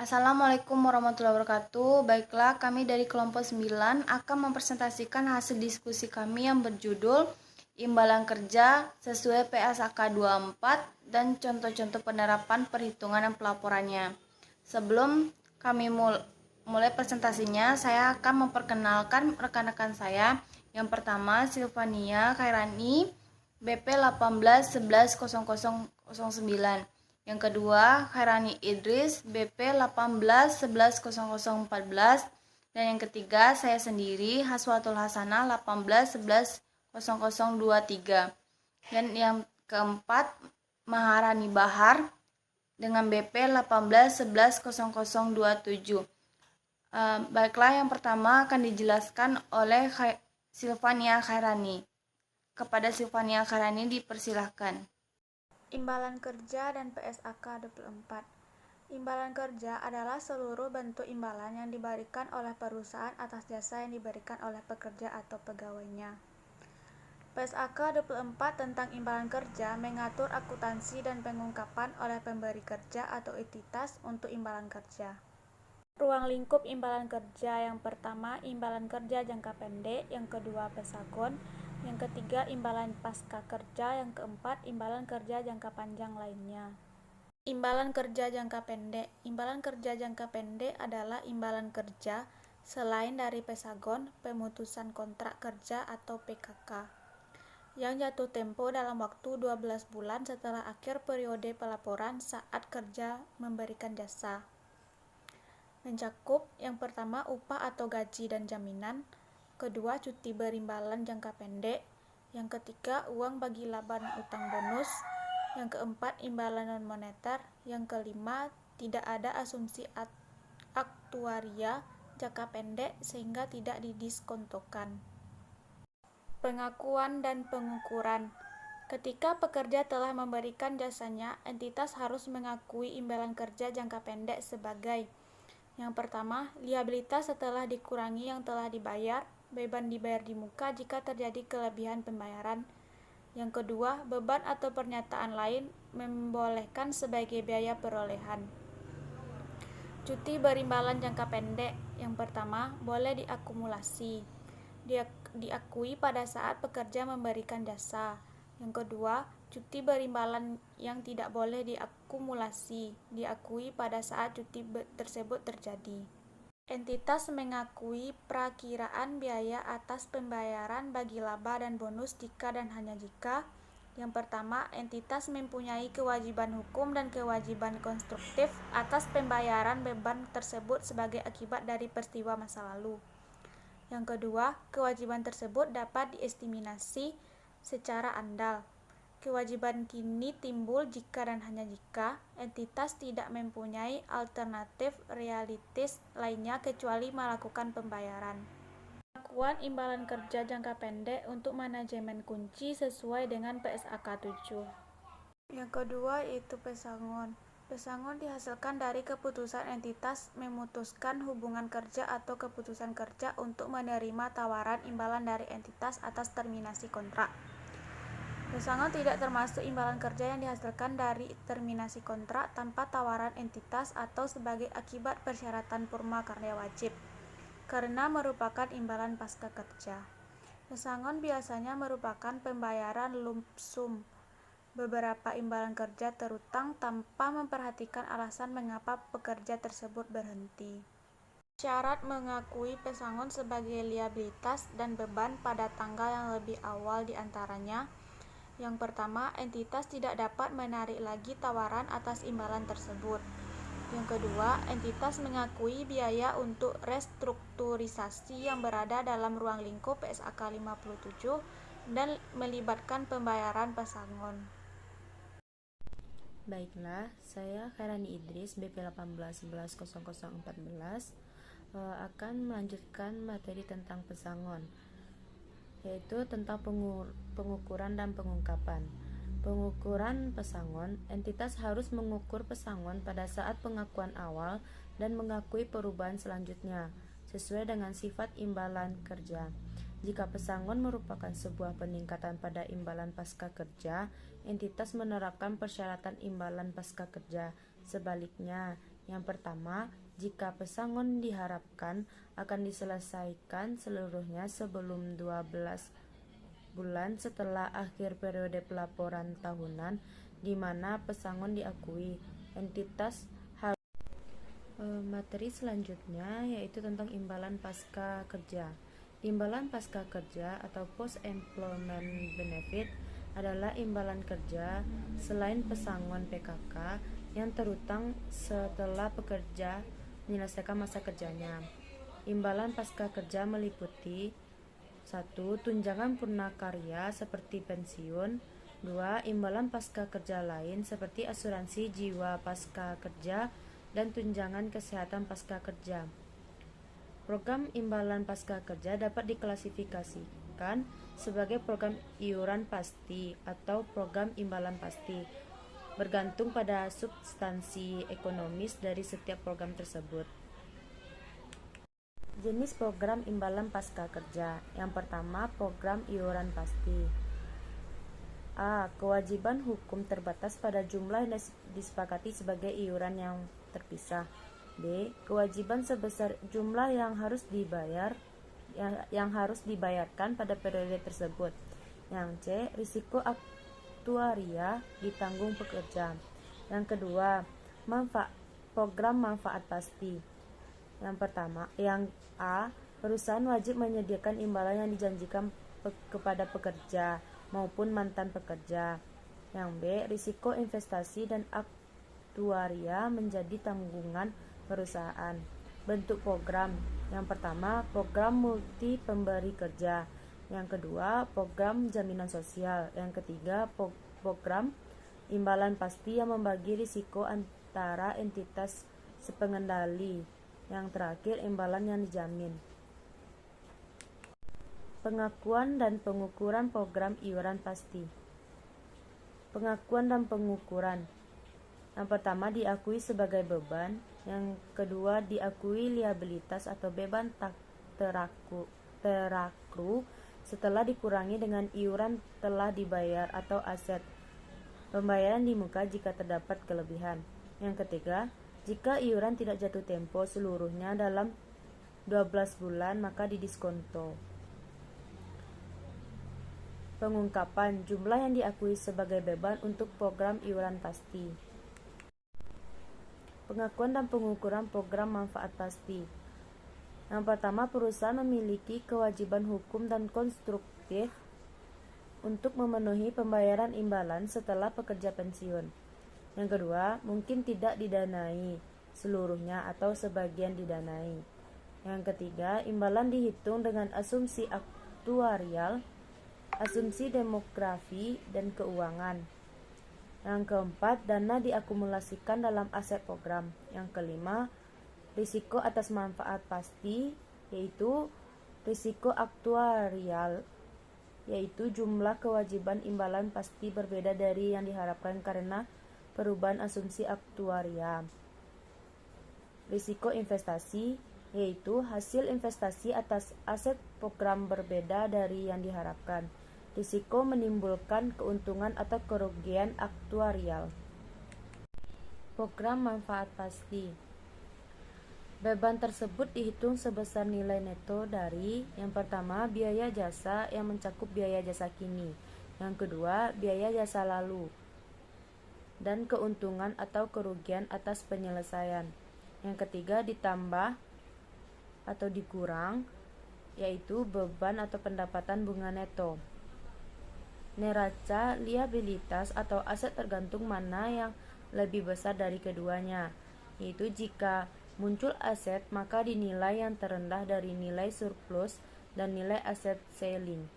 Assalamualaikum warahmatullahi wabarakatuh. Baiklah, kami dari kelompok 9 akan mempresentasikan hasil diskusi kami yang berjudul Imbalan Kerja sesuai PSAK 24 dan contoh-contoh penerapan perhitungan dan pelaporannya. Sebelum kami mulai presentasinya, saya akan memperkenalkan rekan-rekan saya. Yang pertama, Silvania Khairani, BP 18110009. Yang kedua, Khairani Idris, BP 18110014. Dan yang ketiga, saya sendiri, Haswatul Hasanah 18110023. Dan yang keempat, Maharani Bahar dengan BP 18110027. Baiklah, yang pertama akan dijelaskan oleh Silvania Khairani. Kepada Silvania Khairani dipersilahkan. Imbalan kerja dan PSAK 24. Imbalan kerja adalah seluruh bentuk imbalan yang diberikan oleh perusahaan atas jasa yang diberikan oleh pekerja atau pegawainya. PSAK 24 tentang imbalan kerja mengatur akuntansi dan pengungkapan oleh pemberi kerja atau entitas untuk imbalan kerja. Ruang lingkup imbalan kerja: yang pertama, imbalan kerja jangka pendek; yang kedua, pesangon; yang ketiga, imbalan pasca kerja; yang keempat, imbalan kerja jangka panjang lainnya. Imbalan kerja jangka pendek. Imbalan kerja jangka pendek adalah imbalan kerja selain dari pesangon, pemutusan kontrak kerja atau PKK, yang jatuh tempo dalam waktu 12 bulan setelah akhir periode pelaporan saat kerja memberikan jasa. Mencakup yang pertama, upah atau gaji dan jaminan; kedua, cuti berimbalan jangka pendek; yang ketiga, uang bagi laba dan utang bonus; yang keempat, imbalan non moneter; yang kelima, tidak ada asumsi aktuaria jangka pendek sehingga tidak didiskontokan. Pengakuan dan pengukuran. Ketika pekerja telah memberikan jasanya, entitas harus mengakui imbalan kerja jangka pendek sebagai: yang pertama, liabilitas setelah dikurangi yang telah dibayar, beban dibayar di muka jika terjadi kelebihan pembayaran. Yang kedua, beban atau pernyataan lain membolehkan sebagai biaya perolehan. Cuti berimbalan jangka pendek. Yang pertama, boleh diakumulasi, diakui pada saat pekerja memberikan jasa. Yang kedua, cuti berimbalan yang tidak boleh diakumulasi, diakui pada saat cuti tersebut terjadi. Entitas mengakui prakiraan biaya atas pembayaran bagi laba dan bonus jika dan hanya jika: yang pertama, entitas mempunyai kewajiban hukum dan kewajiban konstruktif atas pembayaran beban tersebut sebagai akibat dari peristiwa masa lalu. Yang kedua, kewajiban tersebut dapat diestimasi secara andal. Kewajiban kini timbul jika dan hanya jika entitas tidak mempunyai alternatif realistis lainnya kecuali melakukan pembayaran. Pengakuan imbalan kerja jangka pendek untuk manajemen kunci sesuai dengan PSAK 7. Yang kedua yaitu pesangon. Pesangon dihasilkan dari keputusan entitas memutuskan hubungan kerja atau keputusan kerja untuk menerima tawaran imbalan dari entitas atas terminasi kontrak. Pesangon tidak termasuk imbalan kerja yang dihasilkan dari terminasi kontrak tanpa tawaran entitas atau sebagai akibat persyaratan formal karya wajib, karena merupakan imbalan pasca kerja. Pesangon biasanya merupakan pembayaran lump sum beberapa imbalan kerja terutang tanpa memperhatikan alasan mengapa pekerja tersebut berhenti. Syarat mengakui pesangon sebagai liabilitas dan beban pada tanggal yang lebih awal diantaranya: yang pertama, entitas tidak dapat menarik lagi tawaran atas imbalan tersebut. Yang kedua, entitas mengakui biaya untuk restrukturisasi yang berada dalam ruang lingkup PSAK 57 dan melibatkan pembayaran pesangon. Baiklah, saya Khairani Idris, BP 18110014, akan melanjutkan materi tentang pesangon, yaitu tentang pengukuran dan pengungkapan. Pengukuran pesangon. Entitas harus mengukur pesangon pada saat pengakuan awal dan mengakui perubahan selanjutnya sesuai dengan sifat imbalan kerja. Jika pesangon merupakan sebuah peningkatan pada imbalan pasca kerja, entitas menerapkan persyaratan imbalan pasca kerja. Sebaliknya, Yang pertama, jika pesangon diharapkan akan diselesaikan seluruhnya sebelum 12 bulan setelah akhir periode pelaporan tahunan di mana pesangon diakui, entitas harus materi selanjutnya yaitu tentang imbalan pasca kerja. Imbalan pasca kerja atau post employment benefit adalah imbalan kerja selain pesangon PKK yang terutang setelah pekerja menyelesaikan masa kerjanya. Imbalan pasca kerja meliputi 1. Tunjangan purna karya seperti pensiun. 2. Imbalan pasca kerja lain seperti asuransi jiwa pasca kerja dan tunjangan kesehatan pasca kerja. Program imbalan pasca kerja dapat diklasifikasikan sebagai program iuran pasti atau program imbalan pasti, bergantung pada substansi ekonomis dari setiap program tersebut. Jenis program imbalan pasca kerja. Yang pertama, program iuran pasti. A. Kewajiban hukum terbatas pada jumlah yang disepakati sebagai iuran yang terpisah. B. Kewajiban sebesar jumlah yang harus dibayarkan pada periode tersebut. Yang C. Risiko aktuaria ditanggung pekerja. Yang kedua, program manfaat pasti. Yang A. Perusahaan wajib menyediakan imbalan yang dijanjikan kepada pekerja maupun mantan pekerja. Yang B. Risiko investasi dan aktuaria menjadi tanggungan perusahaan. Bentuk program. Yang pertama, program multi pemberi kerja. Yang kedua, program jaminan sosial. Yang ketiga, program imbalan pasti yang membagi risiko antara entitas sepengendali. Yang terakhir, imbalan yang dijamin. Pengakuan dan pengukuran program iuran pasti. Pengakuan dan pengukuran. Yang pertama, diakui sebagai beban. Yang kedua, diakui liabilitas atau beban terakru setelah dikurangi dengan iuran telah dibayar atau aset. Pembayaran di muka jika terdapat kelebihan. Yang ketiga, jika iuran tidak jatuh tempo seluruhnya dalam 12 bulan maka didiskonto. Pengungkapan jumlah yang diakui sebagai beban untuk program iuran pasti. Pengakuan dan pengukuran program manfaat pasti. Yang pertama, perusahaan memiliki kewajiban hukum dan konstruktif untuk memenuhi pembayaran imbalan setelah pekerja pensiun. Yang kedua, mungkin tidak didanai seluruhnya atau sebagian didanai. Yang ketiga, imbalan dihitung dengan asumsi aktuarial, asumsi demografi, dan keuangan. Yang keempat, dana diakumulasikan dalam aset program. Yang kelima, risiko atas manfaat pasti, yaitu risiko aktuarial, yaitu jumlah kewajiban imbalan pasti berbeda dari yang diharapkan karena perubahan asumsi aktuaria. Risiko investasi, yaitu hasil investasi atas aset program berbeda dari yang diharapkan. Risiko menimbulkan keuntungan atau kerugian aktuarial. Program manfaat pasti. Beban tersebut dihitung sebesar nilai neto dari yang pertama, biaya jasa yang mencakup biaya jasa kini. Yang kedua, biaya jasa lalu. Dan keuntungan atau kerugian atas penyelesaian. Yang ketiga, ditambah atau dikurang, yaitu beban atau pendapatan bunga neto. Neraca liabilitas atau aset tergantung mana yang lebih besar dari keduanya, yaitu jika muncul aset maka dinilai yang terendah dari nilai surplus dan nilai aset ceiling.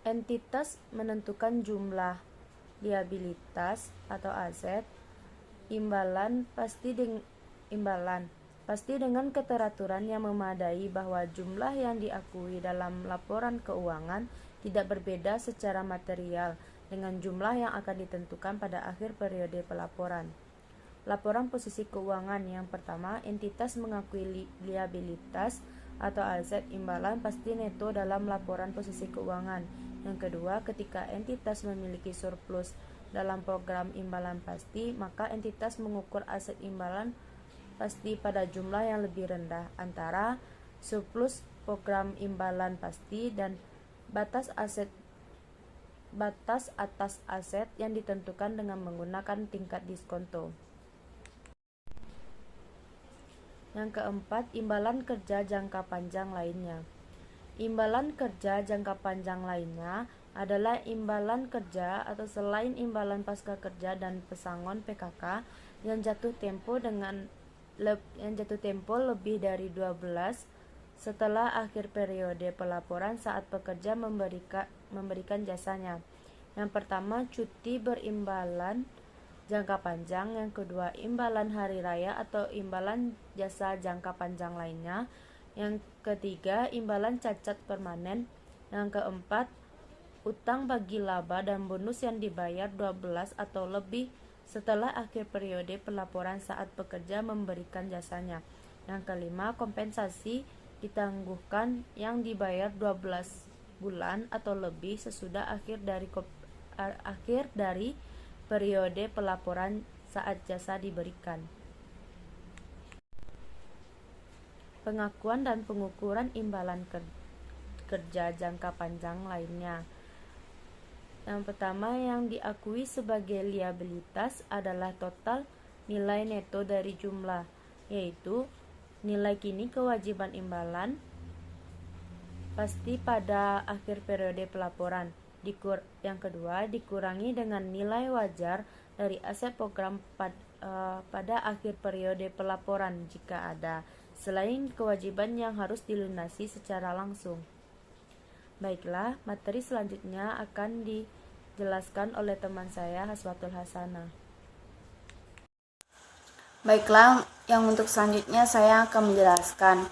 Entitas menentukan jumlah liabilitas atau aset imbalan pasti dengan keteraturan yang memadai bahwa jumlah yang diakui dalam laporan keuangan tidak berbeda secara material dengan jumlah yang akan ditentukan pada akhir periode pelaporan. Laporan posisi keuangan. Yang pertama, entitas mengakui liabilitas atau aset imbalan pasti neto dalam laporan posisi keuangan. Yang kedua, ketika entitas memiliki surplus dalam program imbalan pasti, maka entitas mengukur aset imbalan pasti pada jumlah yang lebih rendah antara surplus program imbalan pasti dan batas atas aset yang ditentukan dengan menggunakan tingkat diskonto. Yang keempat, imbalan kerja jangka panjang lainnya. Imbalan kerja jangka panjang lainnya adalah imbalan kerja atau selain imbalan pasca kerja dan pesangon PKK yang jatuh tempo lebih dari 12 setelah akhir periode pelaporan saat pekerja memberikan jasanya. Yang pertama, cuti berimbalan jangka panjang. Yang kedua, imbalan hari raya atau imbalan jasa jangka panjang lainnya. Yang ketiga, imbalan cacat permanen. Yang keempat, utang bagi laba dan bonus yang dibayar 12 atau lebih setelah akhir periode pelaporan saat pekerja memberikan jasanya. Yang kelima, kompensasi ditangguhkan yang dibayar 12 bulan atau lebih sesudah akhir dari periode pelaporan saat jasa diberikan. Pengakuan dan pengukuran imbalan kerja jangka panjang lainnya. Yang pertama, yang diakui sebagai liabilitas adalah total nilai neto dari jumlah, yaitu nilai kini kewajiban imbalan pasti pada akhir periode pelaporan. Yang kedua, dikurangi dengan nilai wajar dari aset program pada akhir periode pelaporan jika ada, selain kewajiban yang harus dilunasi secara langsung. Baiklah, materi selanjutnya akan dijelaskan oleh teman saya, Haswatul Hasanah. Baiklah, yang untuk selanjutnya saya akan menjelaskan.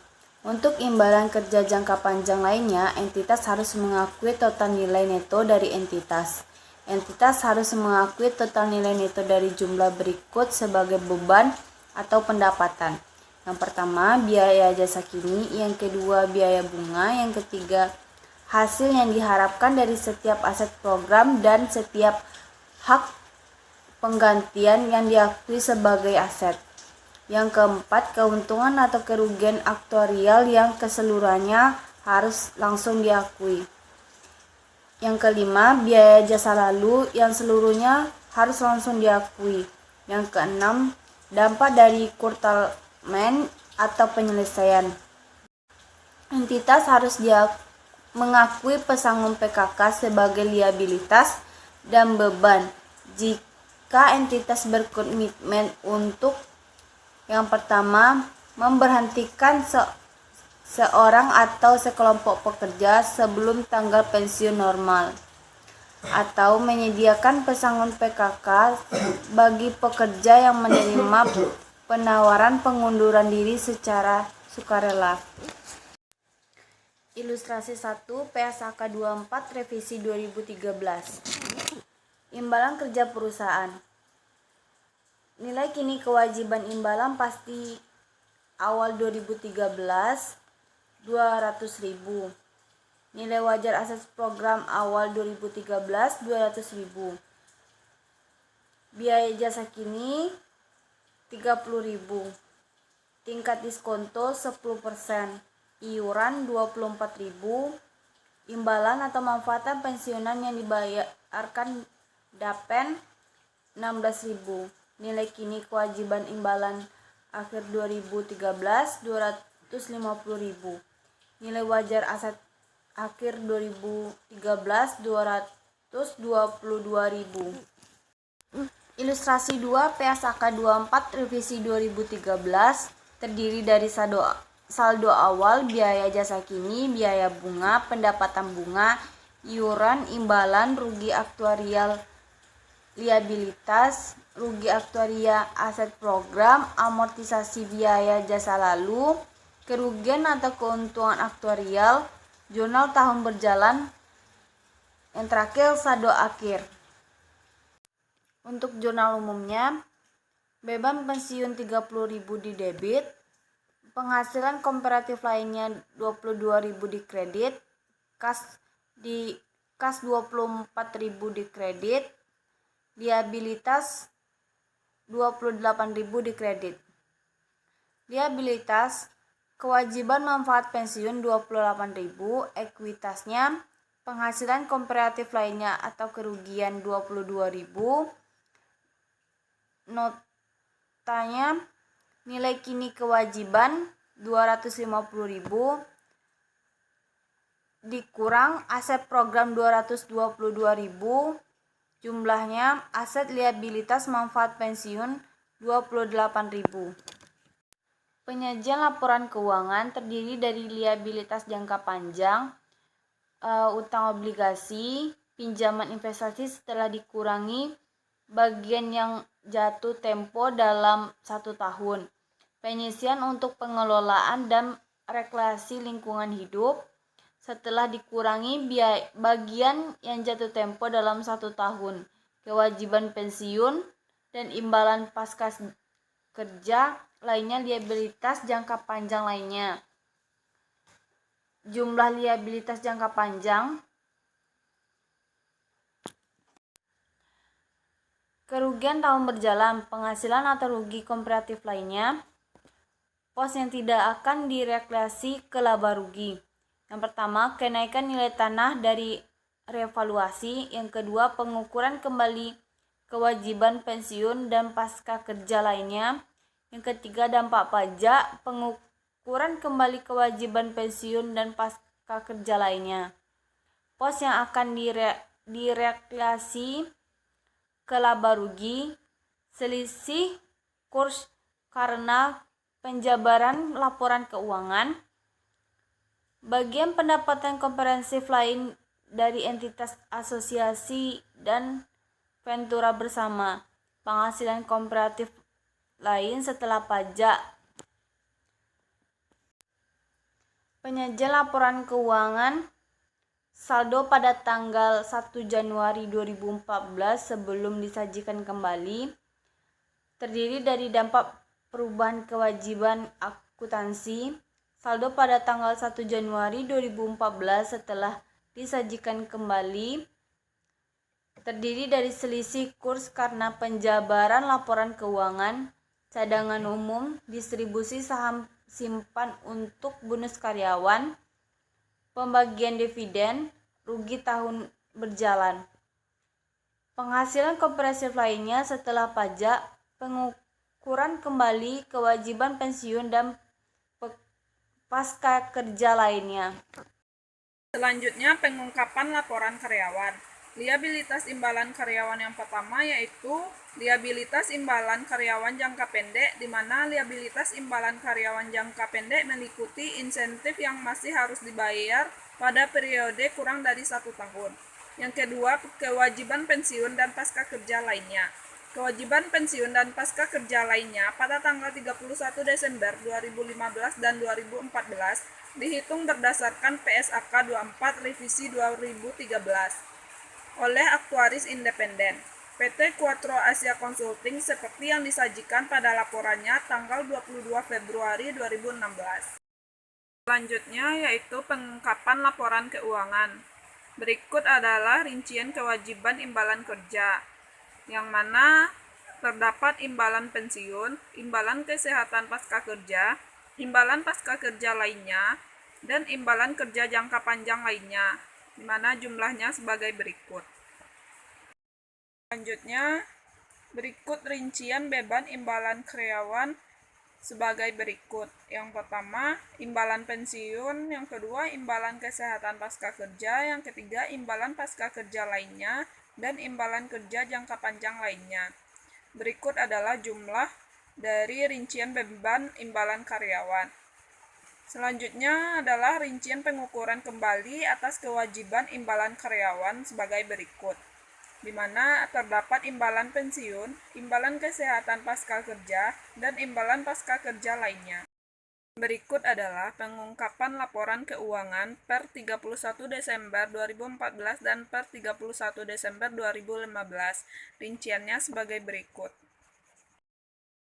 Untuk imbalan kerja jangka panjang lainnya, entitas harus mengakui total nilai neto dari entitas. Entitas harus mengakui total nilai neto dari jumlah berikut sebagai beban atau pendapatan. Yang pertama, biaya jasa kini. Yang kedua, biaya bunga. Yang ketiga, hasil yang diharapkan dari setiap aset program dan setiap hak penggantian yang diakui sebagai aset. Yang keempat, keuntungan atau kerugian aktuarial yang keseluruhannya harus langsung diakui. Yang kelima, biaya jasa lalu yang seluruhnya harus langsung diakui. Yang keenam, dampak dari kurtalmen atau penyelesaian. Entitas harus mengakui pesangon PKK sebagai liabilitas dan beban jika entitas berkomitmen untuk yang pertama, memberhentikan seorang atau sekelompok pekerja sebelum tanggal pensiun normal, atau menyediakan pesangon PKK bagi pekerja yang menerima penawaran pengunduran diri secara sukarela. Ilustrasi 1, PSAK 24 Revisi 2013. Imbalan kerja perusahaan. Nilai kini kewajiban imbalan pasti awal 2013 200.000. Nilai wajar aset program awal 2013 200.000. Biaya jasa kini 30.000. Tingkat diskonto 10%. Iuran 24.000. Imbalan atau manfaatan pensiunan yang dibayarkan Dapen 16.000. Nilai kini kewajiban imbalan akhir 2013 250.000. Nilai wajar aset akhir 2013 222.000. Ilustrasi 2, PSAK 24 Revisi 2013 terdiri dari saldo awal, biaya jasa kini, biaya bunga, pendapatan bunga, iuran, imbalan, rugi aktuarial, liabilitas, rugi aktuaria aset program, amortisasi biaya jasa lalu, kerugian atau keuntungan aktuarial, jurnal tahun berjalan, yang terakhir saldo akhir. Untuk jurnal umumnya, beban pensiun 30.000 di debit, penghasilan komparatif lainnya 22.000 di kredit, kas 24.000 di kredit, Liabilitas 28.000 dikredit. Liabilitas kewajiban manfaat pensiun 28.000, ekuitasnya penghasilan komparatif lainnya atau kerugian 22.000. Notanya nilai kini kewajiban 250.000 dikurang aset program 222.000, jumlahnya aset liabilitas manfaat pensiun 28.000. Penyajian laporan keuangan terdiri dari liabilitas jangka panjang, utang obligasi, pinjaman investasi setelah dikurangi bagian yang jatuh tempo dalam 1 tahun, penyisian untuk pengelolaan dan rekreasi lingkungan hidup setelah dikurangi bagian yang jatuh tempo dalam 1 tahun, kewajiban pensiun dan imbalan pasca kerja lainnya, liabilitas jangka panjang lainnya. Jumlah liabilitas jangka panjang, kerugian tahun berjalan, penghasilan atau rugi komparatif lainnya, pos yang tidak akan direklasi ke laba rugi. Yang pertama, kenaikan nilai tanah dari revaluasi. Yang kedua, pengukuran kembali kewajiban pensiun dan pasca kerja lainnya. Yang ketiga, dampak pajak, pengukuran kembali kewajiban pensiun dan pasca kerja lainnya. Pos yang akan direklasi ke laba rugi, selisih kurs karena penjabaran laporan keuangan, bagian pendapatan komprehensif lain dari entitas asosiasi dan ventura bersama, penghasilan komparatif lain setelah pajak. Penyajian laporan keuangan saldo pada tanggal 1 Januari 2014 sebelum disajikan kembali terdiri dari dampak perubahan kewajiban akuntansi. Saldo pada tanggal 1 Januari 2014 setelah disajikan kembali terdiri dari selisih kurs karena penjabaran laporan keuangan, cadangan umum, distribusi saham simpan untuk bonus karyawan, pembagian dividen, rugi tahun berjalan. Penghasilan komprehensif lainnya setelah pajak, pengukuran kembali kewajiban pensiun dan pasca kerja lainnya. Selanjutnya, pengungkapan laporan karyawan. Liabilitas imbalan karyawan yang pertama yaitu liabilitas imbalan karyawan jangka pendek, di mana liabilitas imbalan karyawan jangka pendek meliputi insentif yang masih harus dibayar pada periode kurang dari 1 tahun. Yang kedua, kewajiban pensiun dan pasca kerja lainnya. Kewajiban pensiun dan pasca kerja lainnya pada tanggal 31 Desember 2015 dan 2014 dihitung berdasarkan PSAK 24 Revisi 2013 oleh aktuaris independen PT Quattro Asia Consulting seperti yang disajikan pada laporannya tanggal 22 Februari 2016. Selanjutnya yaitu pengungkapan laporan keuangan. Berikut adalah rincian kewajiban imbalan kerja, yang mana terdapat imbalan pensiun, imbalan kesehatan pasca kerja, imbalan pasca kerja lainnya, dan imbalan kerja jangka panjang lainnya, di mana jumlahnya sebagai berikut. Selanjutnya, berikut rincian beban imbalan karyawan sebagai berikut. Yang pertama, imbalan pensiun, yang kedua, imbalan kesehatan pasca kerja, yang ketiga, imbalan pasca kerja lainnya, dan imbalan kerja jangka panjang lainnya. Berikut adalah jumlah dari rincian beban imbalan karyawan. Selanjutnya adalah rincian pengukuran kembali atas kewajiban imbalan karyawan sebagai berikut, di mana terdapat imbalan pensiun, imbalan kesehatan pasca kerja, dan imbalan pasca kerja lainnya. Berikut adalah pengungkapan laporan keuangan per 31 Desember 2014 dan per 31 Desember 2015. Rinciannya sebagai berikut.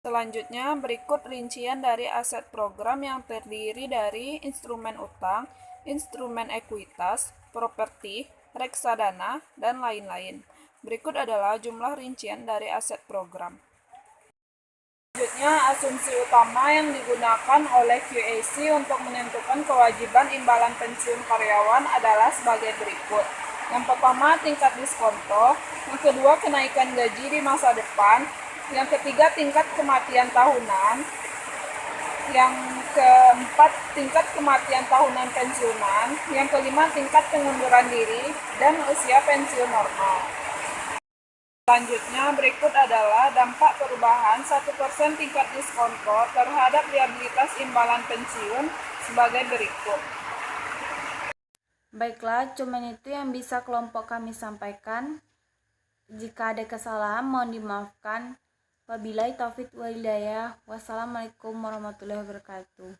Selanjutnya, berikut rincian dari aset program yang terdiri dari instrumen utang, instrumen ekuitas, properti, reksadana, dan lain-lain. Berikut adalah jumlah rincian dari aset program. Selanjutnya, asumsi utama yang digunakan oleh QAC untuk menentukan kewajiban imbalan pensiun karyawan adalah sebagai berikut. Yang pertama, tingkat diskonto. Yang kedua, kenaikan gaji di masa depan. Yang ketiga, tingkat kematian tahunan. Yang keempat, tingkat kematian tahunan pensiunan. Yang kelima, tingkat pengunduran diri dan usia pensiun normal. Selanjutnya, berikut adalah dampak perubahan 1% tingkat diskonto terhadap liabilitas imbalan pensiun sebagai berikut. Baiklah, cuman itu yang bisa kelompok kami sampaikan. Jika ada kesalahan, mohon dimaafkan. Wabillahi taufiq wal hidayah. Wassalamualaikum warahmatullahi wabarakatuh.